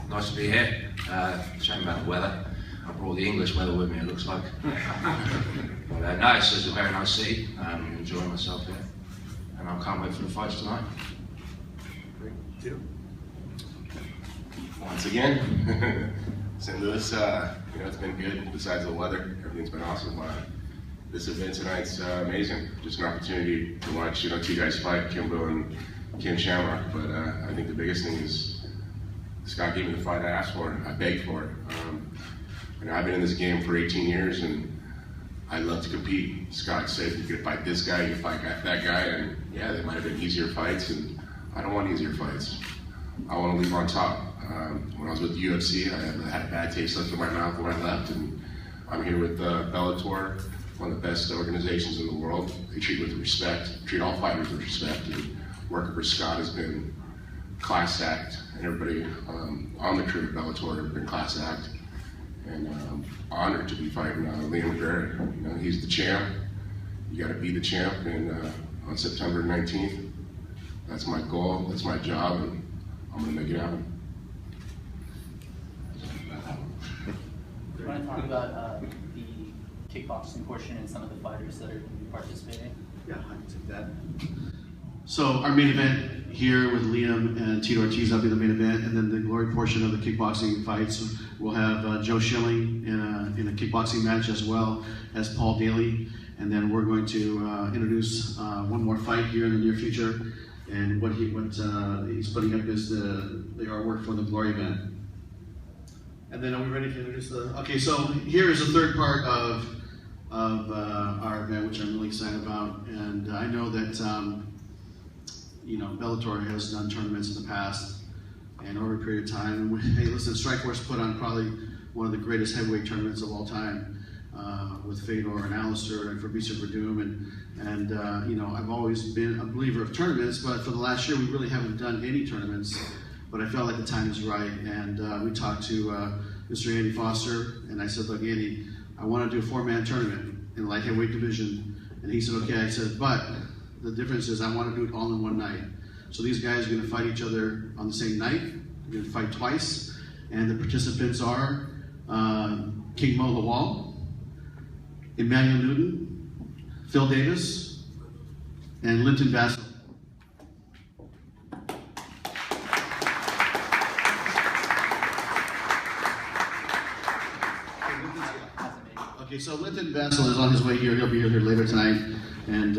Nice to be here. Shame about the weather. I brought the English weather with me, it looks like. But no, it's a very nice city. I'm enjoying myself here. And I can't wait for the fights tonight. Tito. Once again, St. Louis, it's been good besides the weather. Everything's been awesome. This event tonight's amazing. Just an opportunity to watch, two guys fight, Kimbo and Shamrock. But I think the biggest thing is Scott gave me the fight I asked for. I begged for it. I've been in this game for 18 years, and I love to compete. Scott said you could fight this guy, you could fight that guy, and yeah, they might have been easier fights, and I don't want easier fights. I want to leave on top. When I was with the UFC, I had a bad taste left in my mouth when I left, and I'm here with Bellator, one of the best organizations in the world. They treat with respect, treat all fighters with respect, and working for Scott has been class act, and everybody on the crew at Bellator have been class act. And I'm honored to be fighting Liam McGregor. He's the champ. You got to be the champ, and on September 19th, that's my goal, that's my job, and I'm going to make it happen. Do you want to talk about the kickboxing portion and some of the fighters that are going to be participating? Yeah, I can take that. So our main event here with Liam and Tito Ortiz, that'll be the main event, and then the glory portion of the kickboxing fights, we'll have Joe Schilling in a kickboxing match as well as Paul Daly, and then we're going to introduce one more fight here in the near future, and what he's putting up is the artwork for the glory event. And then are we ready to introduce the? Okay, so here is the third part of our event, which I'm really excited about, and I know that. Bellator has done tournaments in the past and over a period of time. And hey, listen, Strikeforce put on probably one of the greatest heavyweight tournaments of all time with Fedor and Alistair and Fabricio Verdum. And I've always been a believer of tournaments, but for the last year, we really haven't done any tournaments. But I felt like the time is right. And we talked to Mr. Andy Foster, and I said, look, Andy, I want to do a 4-man tournament in the light heavyweight division. And he said, okay. I said, but the difference is I want to do it all in one night. So these guys are going to fight each other on the same night. They're going to fight twice. And the participants are Kimbo Lawal, Emmanuel Newton, Phil Davis, and Linton Bassel. Okay, so Linton Bassel is on his way here. He'll be here later tonight. And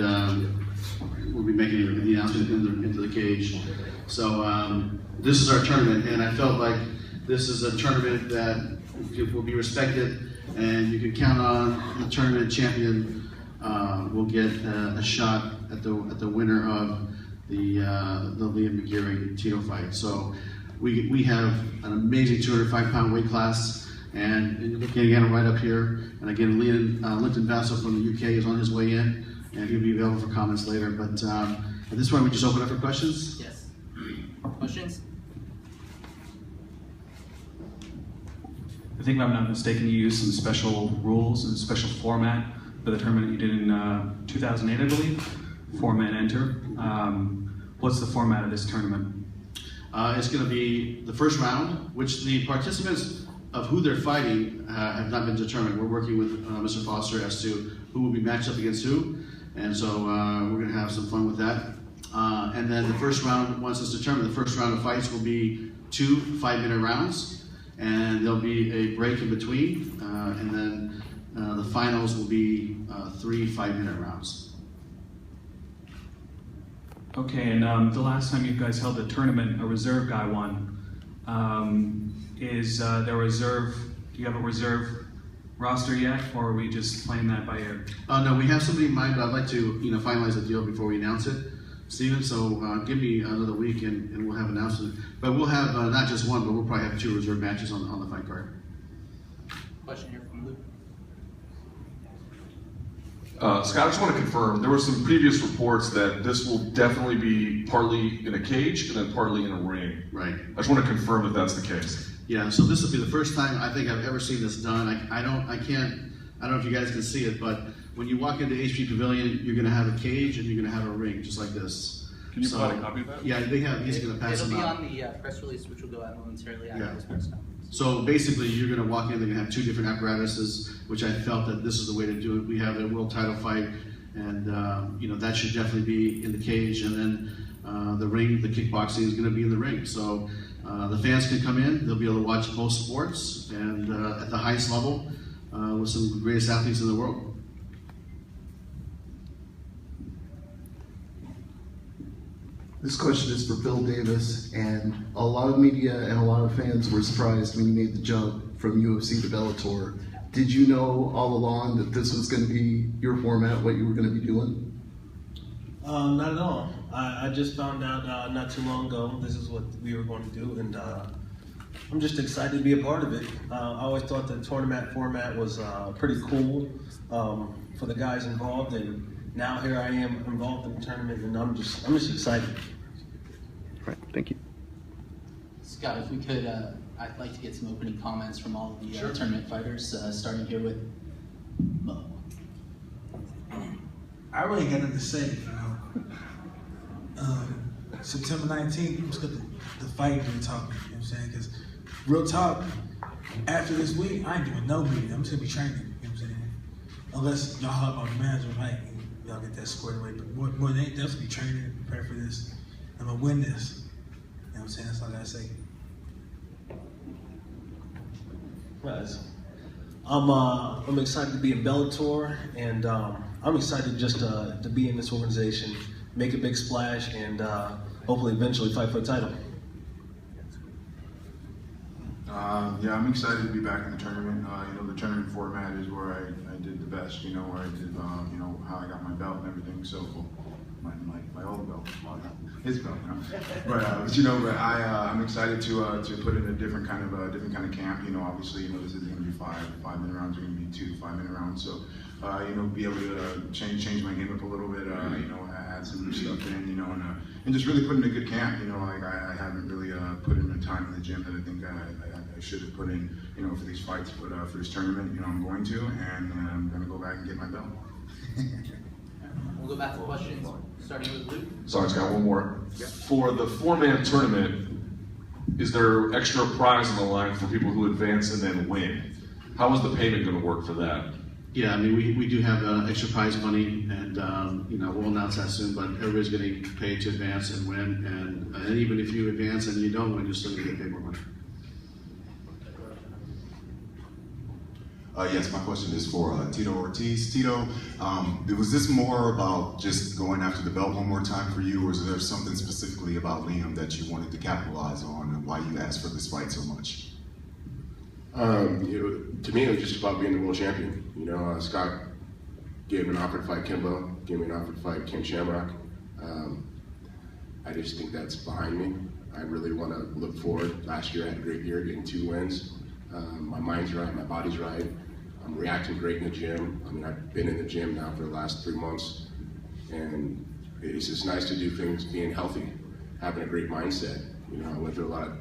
we'll be making the announcement into the cage. So this is our tournament, and I felt like this is a tournament that will be respected, and you can count on the tournament champion will get a shot at the winner of the Liam McGregor Tito fight. So we have an amazing 205-pound weight class, and you're looking again right up here. And again, Linton Bassel from the UK is on his way in. And he'll be available for comments later. But at this point, we just open up for questions. Yes. Questions? I think if I'm not mistaken, you used some special rules and special format for the tournament you did in 2008, I believe. 4-man enter. What's the format of this tournament? It's going to be the first round, which the participants of who they're fighting have not been determined. We're working with Mr. Foster as to who will be matched up against who. And so we're going to have some fun with that. And then the first round, once it's determined, the first round of fights will be 2 5-minute rounds. And there'll be a break in between. And then the finals will be 3 5-minute rounds. Okay, and the last time you guys held a tournament, a reserve guy won. Is there a reserve, do you have a reserve roster yet, or are we just playing that by ear? No, we have somebody in mind, but I'd like to finalize the deal before we announce it, Steven. So give me another week and we'll have an announcement. But we'll have not just one, but we'll probably have 2 reserve matches on the fight card. Question here from Luke. Scott, I just want to confirm, there were some previous reports that this will definitely be partly in a cage and then partly in a ring. Right. I just want to confirm that that's the case. Yeah, so this will be the first time I think I've ever seen this done. I don't know if you guys can see it, but when you walk into HP Pavilion, you're going to have a cage and you're going to have a ring, just like this. Can you provide a copy of that? Yeah, they have. He's going to pass It'll them be out. on the press release, which will go out momentarily after Yeah. this press conference. So basically, you're going to walk in. They're going to have two different apparatuses, which I felt that this is the way to do it. We have a world title fight, and that should definitely be in the cage. And then the ring, the kickboxing is going to be in the ring. So the fans can come in. They'll be able to watch both sports and at the highest level with some of the greatest athletes in the world. This question is for Bill Davis, and a lot of media and a lot of fans were surprised when you made the jump from UFC to Bellator. Did you know all along that this was going to be your format, what you were going to be doing? Not at all. I just found out not too long ago this is what we were going to do, and I'm just excited to be a part of it. I always thought the tournament format was pretty cool for the guys involved, and now here I am involved in the tournament, and I'm just excited. Right, thank you. Scott, if we could, I'd like to get some opening comments from all of the tournament fighters, starting here with Mo. I really ain't got nothing to say, September 19th, I'm just got the fight and talking, you know what I'm saying? Because real talk, after this week, I ain't doing no meeting. I'm just gonna be training, you know what I'm saying? Unless y'all help out the manager, right? And y'all get that squared away. But more than that, definitely be training and prepare for this. I'm gonna win this. You know what I'm saying? That's all I gotta say. Guys, I'm excited to be in Bellator, and I'm excited just to be in this organization, make a big splash, and hopefully eventually fight for a title. Yeah, I'm excited to be back in the tournament. The tournament format is where I did the best, where I did, how I got my belt and everything. So, my old belt, well, not his belt, But I'm excited to put in a different kind of camp. Obviously, this isn't going to be 5-minute rounds. They're going to be 2 5-minute rounds. So, be able to change my game up a little bit. Add some new stuff in, and just really put in a good camp. I haven't really put in the time in the gym that I think I should have put in, for these fights. But for this tournament, I'm going to, and I'm going to go back and get my belt. We'll go back to questions, starting with Luke. Sorry, Scott, one more. For the 4-man tournament, is there extra prize on the line for people who advance and then win? How is the payment going to work for that? Yeah, I mean, we do have extra prize money, and we'll announce that soon. But everybody's getting paid to advance and win, and even if you advance and you don't win, you're still going to get paid more money. Yes, my question is for Tito Ortiz. Tito, was this more about just going after the belt one more time for you, or is there something specifically about Liam that you wanted to capitalize on, and why you asked for this fight so much? To me, it was just about being the world champion. Scott gave me an offer to fight Kimbo, gave me an offer to fight Shamrock. I just think that's behind me. I really want to look forward. Last year I had a great year, getting 2 wins. My mind's right, my body's right. I'm reacting great in the gym. I mean, I've been in the gym now for the last 3 months, and it's just nice to do things, being healthy, having a great mindset. I went through a lot of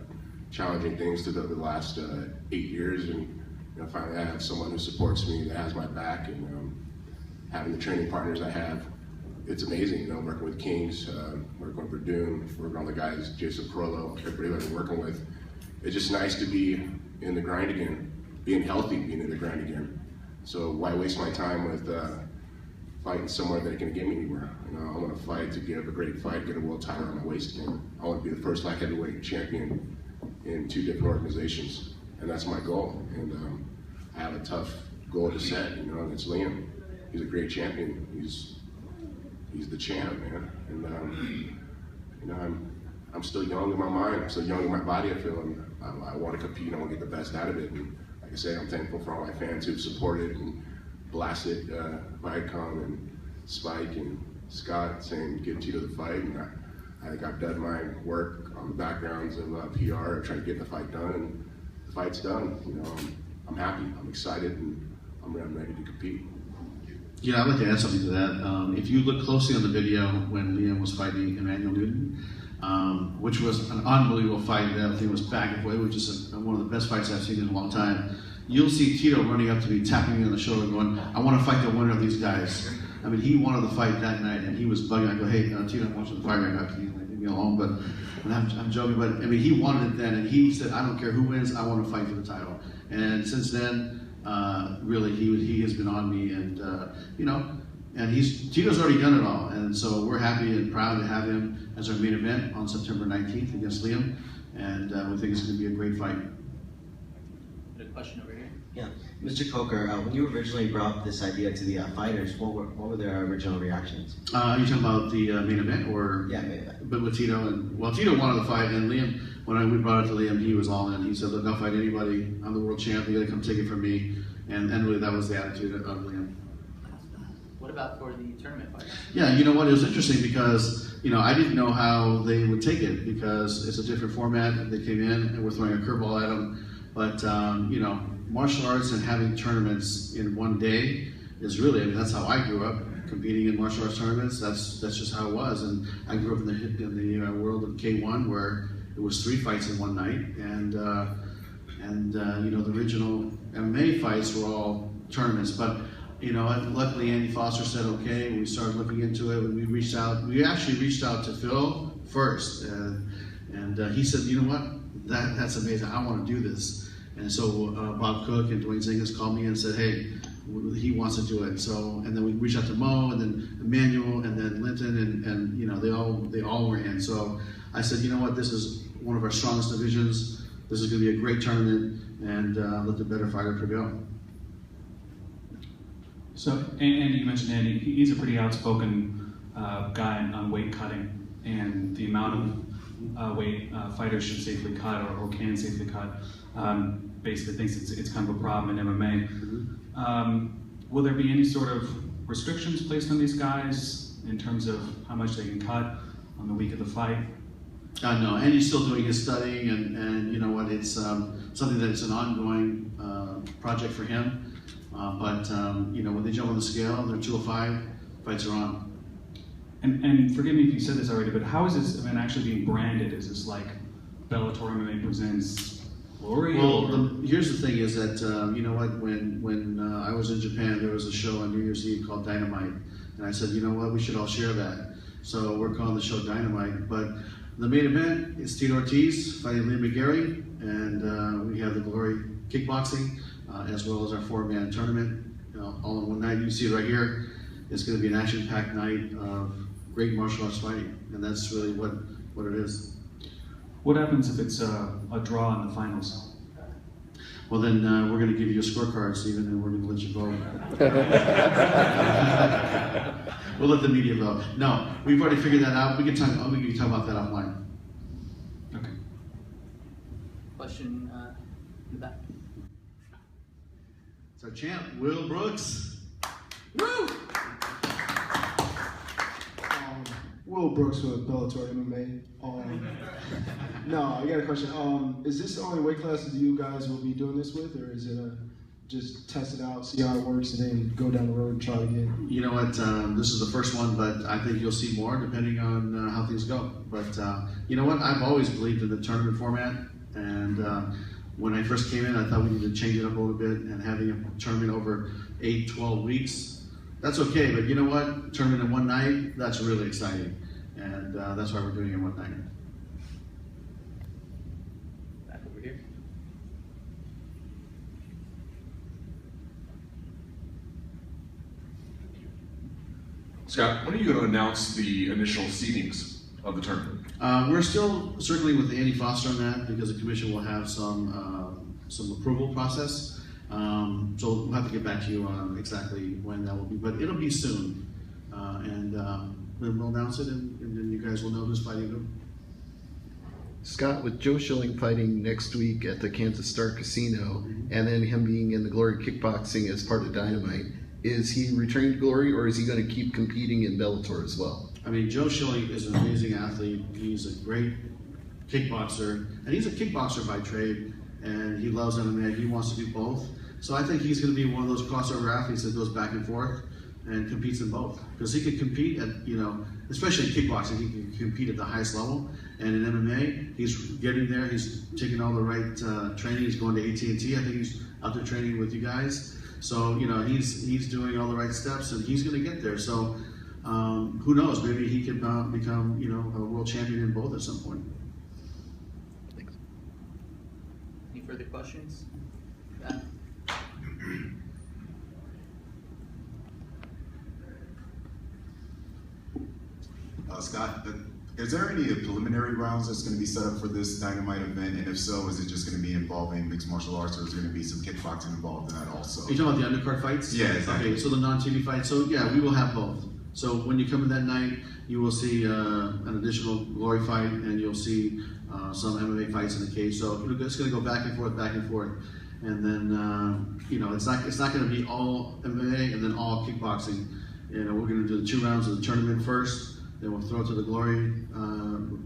challenging things through the last 8 years, and finally I have someone who supports me, that has my back, and having the training partners I have, it's amazing. Working with Kings, working with Verdun, working on the guys, Jason Prolo, everybody that I'm working with. It's just nice to be in the grind again, being healthy, being in the grind again. So why waste my time with fighting somewhere that ain't gonna get me anywhere? I want to fight to get a great fight, get a world title on my waist again. I want to be the first light heavyweight champion in 2 different organizations, and that's my goal. And I have a tough goal to set, and it's Liam. He's a great champion. He's the champ, man. And I'm still young in my mind. I'm still young in my body. I feel I want to compete. I want to get the best out of it. And like I say, I'm thankful for all my fans who've supported and blasted Viacom and Spike and Scott saying give Tito the fight. And I think I've done my work on the backgrounds of PR, trying to get the fight done, and the fight's done. I'm happy. I'm excited, and I'm ready to compete. Yeah, I'd like to add something to that. If you look closely on the video when Liam was fighting Emmanuel Newton, which was an unbelievable fight. That thing was back and forth, which is one of the best fights I've seen in a long time. You'll see Tito running up to me, tapping me on the shoulder, going, "I want to fight the winner of these guys." I mean, he wanted the fight that night, and he was bugging. I go, hey, Tito, I'm watching the fight right now. Can you leave me alone? But and I'm joking, but I mean, he wanted it then, and he said, I don't care who wins, I want to fight for the title. And since then, really, he has been on me, and you know, and Tito's already done it all, and so we're happy and proud to have him as our main event on September 19th against Liam, and we think it's going to be a great fight. A question over here. Yeah, Mr. Coker, when you originally brought this idea to the fighters, what were their original reactions? You talking about the main event, or yeah, main event? But with Tito, and well, Tito wanted the fight, and Liam, when we brought it to Liam, he was all in. He said, "Look, I'll fight anybody. I'm the world champ. You got to come take it from me." And really, that was the attitude of Liam. What about for the tournament fight? Yeah, you know what? It was interesting because I didn't know how they would take it because it's a different format. They came in and we're throwing a curveball at them, but martial arts and having tournaments in one day is really, I mean, that's how I grew up, competing in martial arts tournaments. That's just how it was. And I grew up in the world of K1 where it was 3 fights in one night, and the original MMA fights were all tournaments. But luckily Andy Foster said okay. We started looking into it. We actually reached out to Phil first, and he said, you know what, that's amazing. I want to do this. And so Bob Cook and Dwayne Zingas called me and said, hey, he wants to do it. So, and then we reached out to Mo, and then Emmanuel, and then Linton, and they all were in. So I said, you know what, this is one of our strongest divisions. This is going to be a great tournament, and let the better fighter prevail. So, Andy, you mentioned Andy. He's a pretty outspoken guy on weight cutting, and the amount of weight fighters should safely cut or can safely cut. Basically thinks it's kind of a problem in MMA. Mm-hmm. Will there be any sort of restrictions placed on these guys in terms of how much they can cut on the week of the fight? No, Andy's still doing his studying, and you know what, it's something that it's an ongoing project for him. But when they jump on the scale, they're 205, fights are on. And forgive me if you said this already, but how is this event actually being branded? Is this like Bellator MMA presents Glory? Well, here's the thing: is that when I was in Japan, there was a show on New Year's Eve called Dynamite, and I said, you know what, we should all share that. So we're calling the show Dynamite. But the main event is Tito Ortiz fighting Liam McGarry, and we have the Glory kickboxing, as well as our 4-man tournament, all in one night. You see it right here. It's going to be an action-packed night of great martial arts fighting, and that's really what it is. What happens if it's a draw in the finals? Well, then we're going to give you a scorecard, Stephen, and we're going to let you vote. We'll let the media vote. No, we've already figured that out. We can talk about that offline. Okay. Question in the back. It's our champ, Will Brooks. Woo! Will Brooks with Bellator MMA. No, I got a question. Is this the only weight class that you guys will be doing this with, or is it just test it out, see how it works, and then go down the road and try again? You know what? This is the first one, but I think you'll see more depending on how things go. But you know what? I've always believed in the tournament format, and when I first came in, I thought we needed to change it up a little bit, and having a tournament over 8, 12 weeks, that's okay. But you know what? Tournament in one night, that's really exciting. And that's why we're doing it one night. Back over here. Scott, when are you going to announce the initial seedings of the tournament? We're still circling with Andy Foster on that because the commission will have some approval process. So we'll have to get back to you on exactly when that will be, but it'll be soon. Then we'll announce it, and then you guys will know who's fighting who. Scott, with Joe Schilling fighting next week at the Kansas Star Casino, and then him being in the Glory Kickboxing as part of Dynamite, is he returning to Glory, or is he going to keep competing in Bellator as well? I mean, Joe Schilling is an amazing athlete. He's a great kickboxer, and he's a kickboxer by trade, and he loves MMA. He wants to do both. So I think he's going to be one of those crossover athletes that goes back and forth and competes in both, because he could compete at, especially in kickboxing, he can compete at the highest level, and in MMA, he's getting there. He's taking all the right training. He's going to AT&T. I think he's out there training with you guys. So, you know, he's doing all the right steps and he's going to get there. So, who knows? Maybe he could become, you know, a world champion in both at some point. Any further questions? Scott, is there any preliminary rounds that's going to be set up for this Dynamite event? And if so, is it just going to be involving mixed martial arts, or is there going to be some kickboxing involved in that also? Are you talking about the undercard fights? Yeah, exactly. Okay, so the non-TV fights. So yeah, we will have both. So when you come in that night, you will see an additional glory fight, and you'll see some MMA fights in the cage. So it's going to go back and forth, and then you know, it's not going to be all MMA and then all kickboxing. You know, we're going to do the 2 rounds of the tournament first. Then we'll throw it to the glory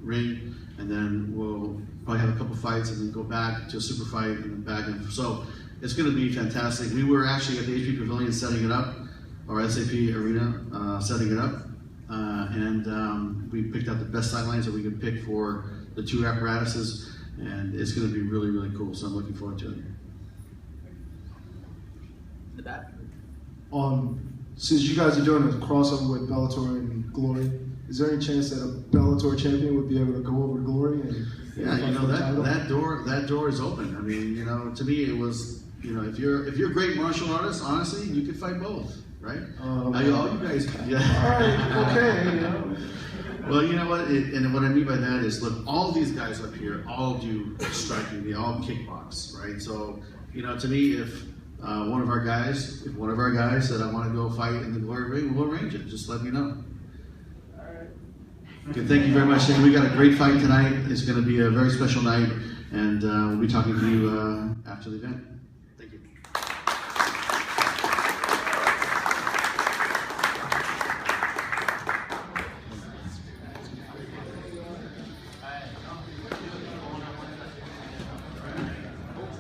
ring, and then we'll probably have a couple fights, and then go back to a super fight, and then back. And so it's going to be fantastic. We were actually at the HP Pavilion setting it up, or SAP Arena setting it up, and we picked out the best sidelines that we could pick for the 2 apparatuses, and it's going to be really, really cool. So I'm looking forward to it. The back. Since you guys are doing a crossover with Bellator and Glory, is there any chance that a Bellator champion would be able to go over to Glory? And yeah, you know, that door is open. I mean, you know, to me it was, you know, if you're a great martial artist, honestly, you could fight both, right? All you guys, yeah. All right, okay. You know. Well, you know what, and what I mean by that is, look, all these guys up here all do striking, they all kickbox, right? So, you know, to me, if one of our guys said, I want to go fight in the glory ring, we'll arrange it. Just let me know. All right. Okay, thank you very much. We got a great fight tonight. It's going to be a very special night, and we'll be talking to you after the event.